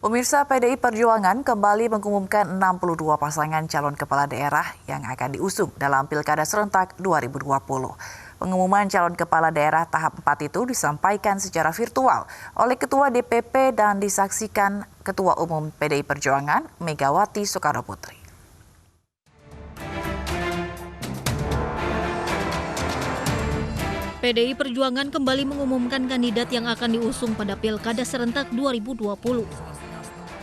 Pemirsa, PDI Perjuangan kembali mengumumkan 62 pasangan calon kepala daerah yang akan diusung dalam Pilkada Serentak 2020. Pengumuman calon kepala daerah tahap 4 itu disampaikan secara virtual oleh Ketua DPP dan disaksikan Ketua Umum PDI Perjuangan Megawati Soekarnoputri. PDI Perjuangan kembali mengumumkan kandidat yang akan diusung pada Pilkada Serentak 2020.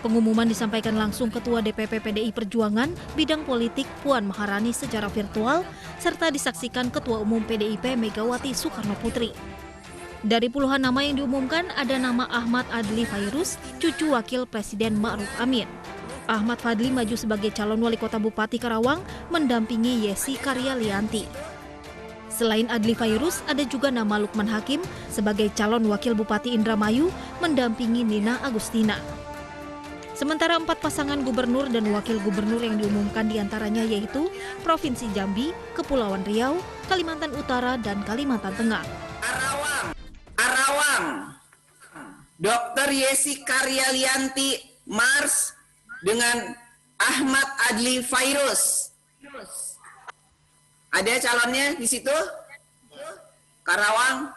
Pengumuman disampaikan langsung Ketua DPP PDI Perjuangan bidang politik Puan Maharani secara virtual, serta disaksikan Ketua Umum PDIP Megawati Soekarnoputri. Dari puluhan nama yang diumumkan, ada nama Ahmad Adli Fairuz, cucu Wakil Presiden Ma'ruf Amin. Ahmad Fadli maju sebagai calon wali kota Bupati Karawang, mendampingi Yesi Karyalianti. Selain Adli Fairuz, ada juga nama Lukman Hakim sebagai calon wakil Bupati Indramayu, mendampingi Nina Agustina. Sementara 4 pasangan gubernur dan wakil gubernur yang diumumkan diantaranya yaitu Provinsi Jambi, Kepulauan Riau, Kalimantan Utara, dan Kalimantan Tengah. Karawang, Dr. Yesi Karyalianti Mars dengan Ahmad Adli Fairuz. Ada calonnya di situ? Karawang?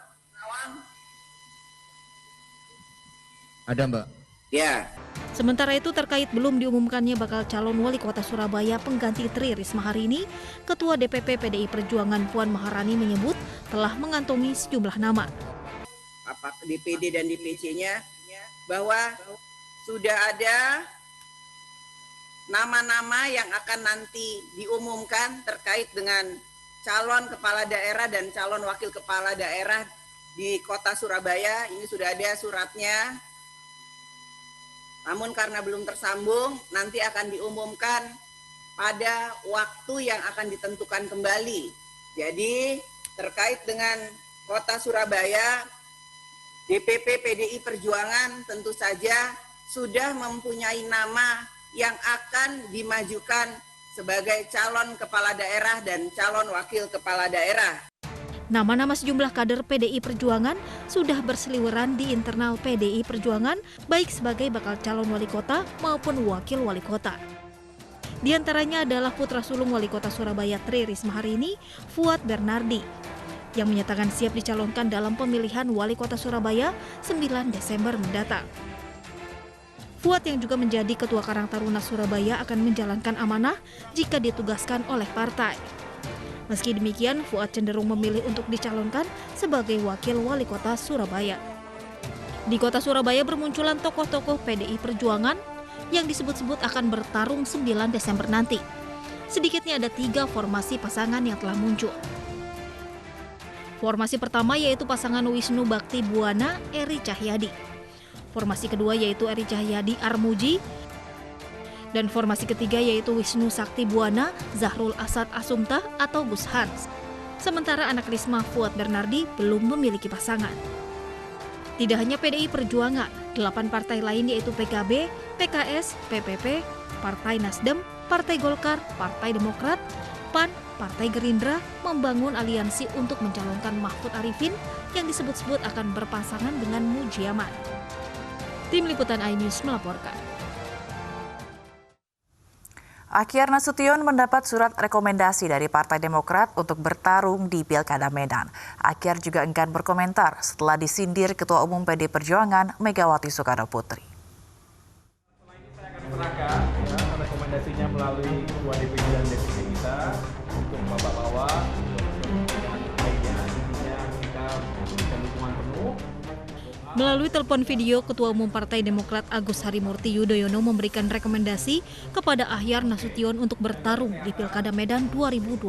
Ada, Mbak. Ya. Sementara itu terkait belum diumumkannya bakal calon wali kota Surabaya pengganti Tri Risma hari ini, Ketua DPP PDI Perjuangan Puan Maharani menyebut telah mengantongi sejumlah nama. DPD dan DPC-nya bahwa sudah ada nama-nama yang akan nanti diumumkan terkait dengan calon kepala daerah dan calon wakil kepala daerah di kota Surabaya. Ini sudah ada suratnya. Namun karena belum tersambung, nanti akan diumumkan pada waktu yang akan ditentukan kembali. Jadi terkait dengan kota Surabaya, DPP PDI Perjuangan tentu saja sudah mempunyai nama yang akan dimajukan sebagai calon kepala daerah dan calon wakil kepala daerah. Nama-nama sejumlah kader PDI Perjuangan sudah berseliweran di internal PDI Perjuangan, baik sebagai bakal calon wali kota maupun wakil wali kota. Di antaranya adalah putra sulung wali kota Surabaya Tri Risma hari ini, Fuad Bernardi, yang menyatakan siap dicalonkan dalam pemilihan wali kota Surabaya 9 Desember mendatang. Fuad yang juga menjadi Ketua Karang Taruna Surabaya akan menjalankan amanah jika ditugaskan oleh partai. Meski demikian, Fuad cenderung memilih untuk dicalonkan sebagai wakil wali kota Surabaya. Di kota Surabaya bermunculan tokoh-tokoh PDI Perjuangan yang disebut-sebut akan bertarung 9 Desember nanti. Sedikitnya ada 3 formasi pasangan yang telah muncul. Formasi pertama yaitu pasangan Wisnu Bakti Buwana, Eri Cahyadi. Formasi kedua yaitu Eri Cahyadi Armuji. Dan formasi ketiga yaitu Wisnu Sakti Buwana, Zahrul Asad Asumta atau Gus Hans. Sementara anak Risma Fuad Bernardi belum memiliki pasangan. Tidak hanya PDI Perjuangan, 8 partai lain yaitu PKB, PKS, PPP, Partai Nasdem, Partai Golkar, Partai Demokrat, PAN, Partai Gerindra membangun aliansi untuk mencalonkan Mahfud Arifin yang disebut-sebut akan berpasangan dengan Mujiaman. Tim Liputan iNews melaporkan. Ahyar Nasution mendapat surat rekomendasi dari Partai Demokrat untuk bertarung di Pilkada Medan. Ahyar juga enggan berkomentar setelah disindir Ketua Umum PDI Perjuangan Megawati Soekarnoputri. Setelah ini saya akan serahkan rekomendasinya melalui Ketua DPD dan DPC kita untuk bapak-bapak, lainnya kita berikan dukungan penuh. Melalui telepon video, Ketua Umum Partai Demokrat Agus Harimurti Yudhoyono memberikan rekomendasi kepada Ahyar Nasution untuk bertarung di Pilkada Medan 2020.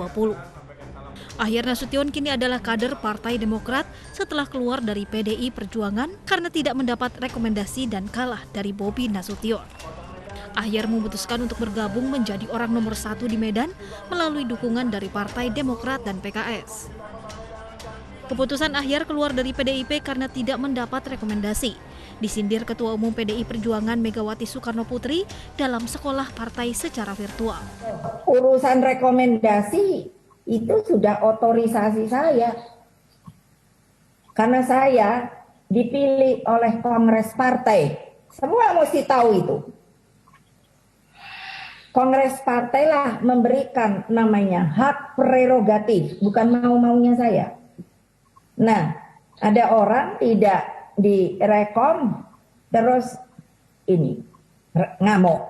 Ahyar Nasution kini adalah kader Partai Demokrat setelah keluar dari PDI Perjuangan karena tidak mendapat rekomendasi dan kalah dari Bobi Nasution. Ahyar memutuskan untuk bergabung menjadi orang nomor 1 di Medan melalui dukungan dari Partai Demokrat dan PKS. Keputusan Ahyar keluar dari PDIP karena tidak mendapat rekomendasi. Disindir Ketua Umum PDI Perjuangan Megawati Soekarnoputri dalam sekolah partai secara virtual. Urusan rekomendasi itu sudah otorisasi saya. Karena saya dipilih oleh Kongres Partai Semua mesti tahu itu. Kongres partai lah memberikan namanya hak prerogatif, bukan mau-maunya saya. Nah, ada orang tidak direkom, terus ini ngamuk.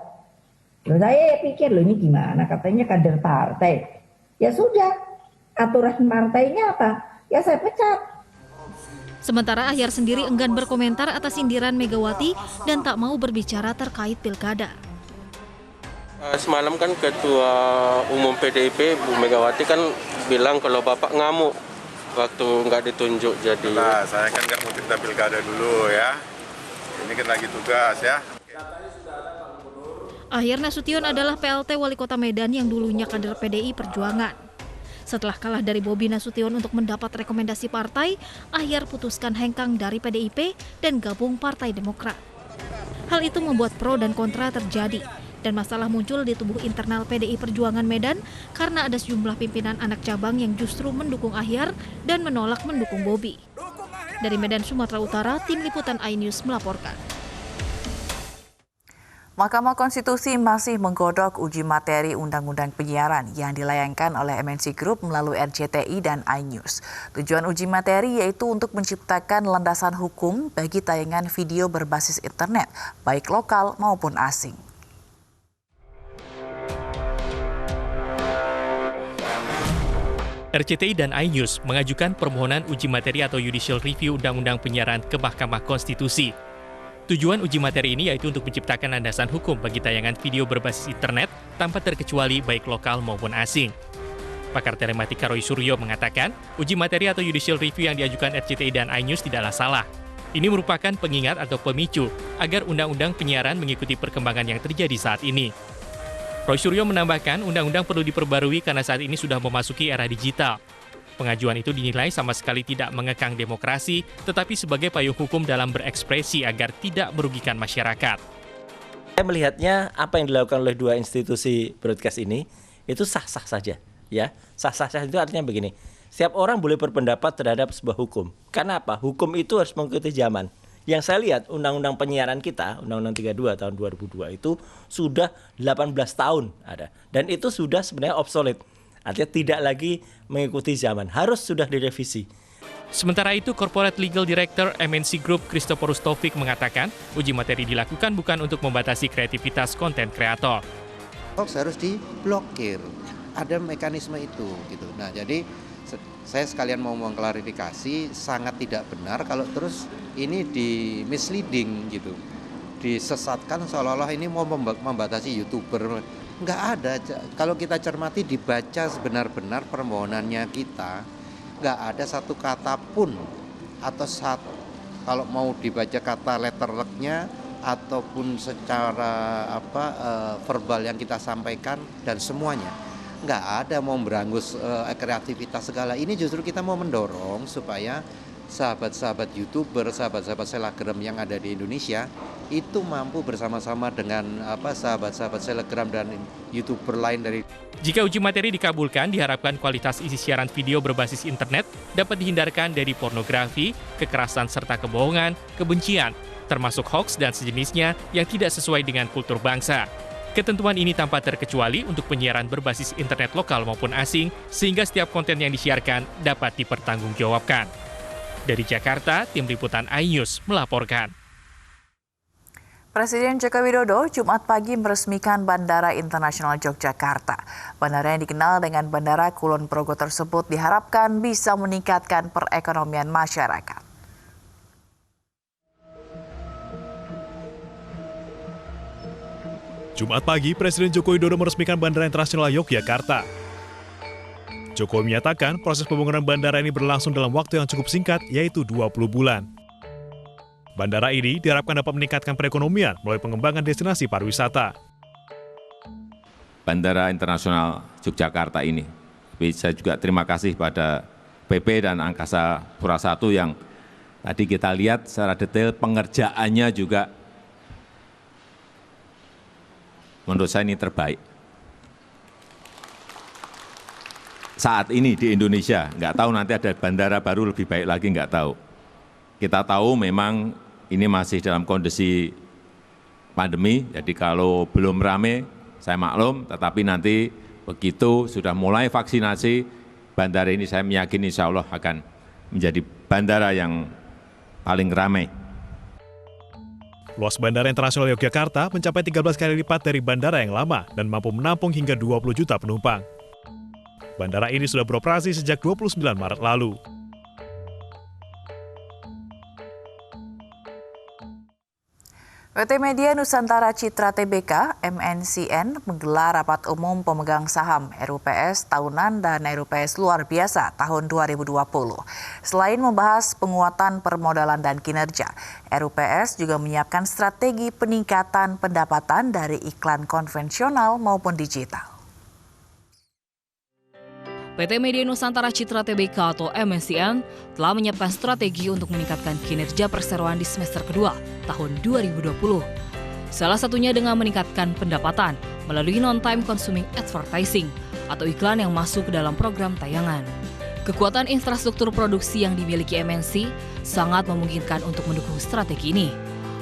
Terus saya pikir, loh ini gimana, katanya kader partai. Ya sudah, aturan partainya apa? Ya saya pecat. Sementara Ahyar sendiri enggan berkomentar atas sindiran Megawati dan tak mau berbicara terkait pilkada. Semalam kan Ketua Umum PDIP Bu Megawati kan bilang kalau Bapak ngamuk waktu nggak ditunjuk jadi. Nah, saya kan nggak mau cerita pilkada dulu ya. Ini kan lagi tugas ya. Ahyar Nasution adalah PLT Wali Kota Medan yang dulunya kader PDI Perjuangan. Setelah kalah dari Bobi Nasution untuk mendapat rekomendasi partai, Ahyar putuskan hengkang dari PDIP dan gabung Partai Demokrat. Hal itu membuat pro dan kontra terjadi, dan masalah muncul di tubuh internal PDI Perjuangan Medan karena ada sejumlah pimpinan anak cabang yang justru mendukung Ahyar dan menolak mendukung Bobi. Dari Medan, Sumatera Utara, Tim Liputan iNews melaporkan. Mahkamah Konstitusi masih menggodok uji materi Undang-Undang Penyiaran yang dilayangkan oleh MNC Group melalui RCTI dan iNews. Tujuan uji materi yaitu untuk menciptakan landasan hukum bagi tayangan video berbasis internet, baik lokal maupun asing. RCTI dan iNews mengajukan permohonan uji materi atau judicial review Undang-Undang Penyiaran ke Mahkamah Konstitusi. Tujuan uji materi ini yaitu untuk menciptakan landasan hukum bagi tayangan video berbasis internet tanpa terkecuali baik lokal maupun asing. Pakar telematika Roy Suryo mengatakan, uji materi atau judicial review yang diajukan RCTI dan iNews tidaklah salah. Ini merupakan pengingat atau pemicu agar undang-undang penyiaran mengikuti perkembangan yang terjadi saat ini. Roy Suryo menambahkan, undang-undang perlu diperbarui karena saat ini sudah memasuki era digital. Pengajuan itu dinilai sama sekali tidak mengekang demokrasi, tetapi sebagai payung hukum dalam berekspresi agar tidak merugikan masyarakat. Saya melihatnya apa yang dilakukan oleh dua institusi broadcast ini itu sah-sah saja, ya. Sah-sah itu artinya begini. Setiap orang boleh berpendapat terhadap sebuah hukum. Karena apa? Hukum itu harus mengikuti zaman. Yang saya lihat Undang-Undang Penyiaran kita, Undang-Undang 32 tahun 2002 itu sudah 18 tahun ada. Dan itu sudah sebenarnya obsolete. Artinya tidak lagi mengikuti zaman, harus sudah direvisi. Sementara itu, Corporate Legal Director MNC Group Christoporus Taufik mengatakan, uji materi dilakukan bukan untuk membatasi kreativitas konten kreator. Hoax harus diblokir, ada mekanisme itu gitu. Nah, jadi saya sekalian mau mengklarifikasi, sangat tidak benar kalau terus ini di misleading gitu, disesatkan seolah-olah ini mau membatasi YouTuber. Nggak ada, kalau kita cermati dibaca sebenar-benar permohonannya kita, nggak ada satu kata pun atau kalau mau dibaca kata letterleknya ataupun secara verbal yang kita sampaikan dan semuanya nggak ada mau berangus kreativitas segala. Ini justru kita mau mendorong supaya sahabat-sahabat YouTuber, sahabat-sahabat selebgram yang ada di Indonesia itu mampu bersama-sama dengan sahabat-sahabat selebgram dan YouTuber lain dari. Jika uji materi dikabulkan, diharapkan kualitas isi siaran video berbasis internet dapat dihindarkan dari pornografi, kekerasan serta kebohongan, kebencian, termasuk hoax dan sejenisnya yang tidak sesuai dengan kultur bangsa. Ketentuan ini tanpa terkecuali untuk penyiaran berbasis internet lokal maupun asing, sehingga setiap konten yang disiarkan dapat dipertanggungjawabkan. Dari Jakarta, Tim Liputan iNews melaporkan. Presiden Joko Widodo Jumat pagi meresmikan Bandara Internasional Yogyakarta. Bandara yang dikenal dengan Bandara Kulon Progo tersebut diharapkan bisa meningkatkan perekonomian masyarakat. Jumat pagi, Presiden Joko Widodo meresmikan Bandara Internasional Yogyakarta. Jokowi menyatakan proses pembangunan bandara ini berlangsung dalam waktu yang cukup singkat, yaitu 20 bulan. Bandara ini diharapkan dapat meningkatkan perekonomian melalui pengembangan destinasi pariwisata. Bandara Internasional Yogyakarta ini. Tapi saya juga terima kasih pada PP dan Angkasa Pura I yang tadi kita lihat secara detail pengerjaannya juga menurut saya ini terbaik. Saat ini di Indonesia, nggak tahu nanti ada bandara baru lebih baik lagi, nggak tahu. Kita tahu memang ini masih dalam kondisi pandemi. Jadi kalau belum rame, saya maklum, tetapi nanti begitu sudah mulai vaksinasi, bandara ini saya meyakini insya Allah akan menjadi bandara yang paling ramai. Luas Bandara Internasional Yogyakarta mencapai 13 kali lipat dari bandara yang lama dan mampu menampung hingga 20 juta penumpang. Bandara ini sudah beroperasi sejak 29 Maret lalu. PT Media Nusantara Citra Tbk (MNCN) menggelar rapat umum pemegang saham RUPS tahunan dan RUPS luar biasa tahun 2020. Selain membahas penguatan permodalan dan kinerja, RUPS juga menyiapkan strategi peningkatan pendapatan dari iklan konvensional maupun digital. PT Media Nusantara Citra Tbk atau MNCN telah menyiapkan strategi untuk meningkatkan kinerja perseroan di semester kedua tahun 2020. Salah satunya dengan meningkatkan pendapatan melalui non-time consuming advertising atau iklan yang masuk ke dalam program tayangan. Kekuatan infrastruktur produksi yang dimiliki MNC sangat memungkinkan untuk mendukung strategi ini.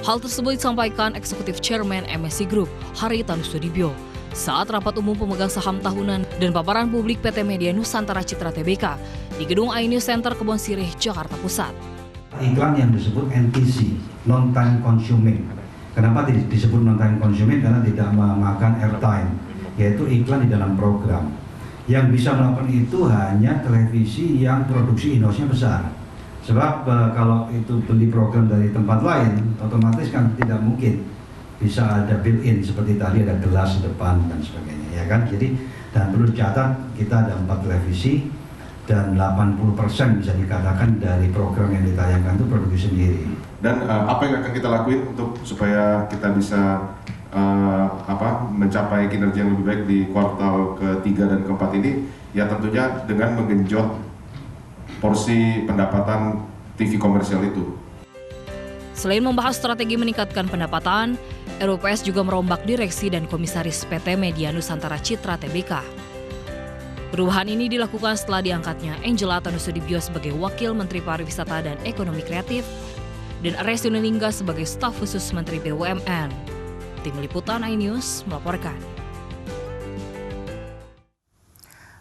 Hal tersebut disampaikan Eksekutif Chairman MNC Group, Haritanu Sudibyo, saat rapat umum pemegang saham tahunan dan paparan publik PT Media Nusantara Citra Tbk di Gedung iNews Center Kebon Sirih, Jakarta Pusat. Iklan yang disebut NTC, non-time consuming. Kenapa disebut non-time consuming? Karena tidak memakan airtime, yaitu iklan di dalam program. Yang bisa melakukan itu hanya televisi yang produksi in-house-nya besar. Sebab kalau itu beli program dari tempat lain, otomatis kan tidak mungkin bisa ada built-in seperti tadi ada gelas di depan dan sebagainya, ya kan? Jadi dan perlu dicatat kita ada 4 televisi dan 80% bisa dikatakan dari program yang ditayangkan itu produksi sendiri. Dan apa yang akan kita lakuin untuk supaya kita bisa mencapai kinerja yang lebih baik di kuartal ke-3 dan ke-4 ini? Ya tentunya dengan menggenjot porsi pendapatan TV komersial itu. Selain membahas strategi meningkatkan pendapatan, RUPS juga merombak direksi dan komisaris PT Media Nusantara Citra Tbk. Perubahan ini dilakukan setelah diangkatnya Angela Tanusudibyo sebagai Wakil Menteri Pariwisata dan Ekonomi Kreatif dan Ares Yunilingga sebagai staf khusus Menteri BUMN. Tim Liputan iNews melaporkan.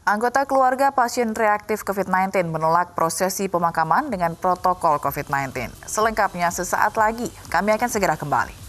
Anggota keluarga pasien reaktif COVID-19 menolak prosesi pemakaman dengan protokol COVID-19. Selengkapnya sesaat lagi, kami akan segera kembali.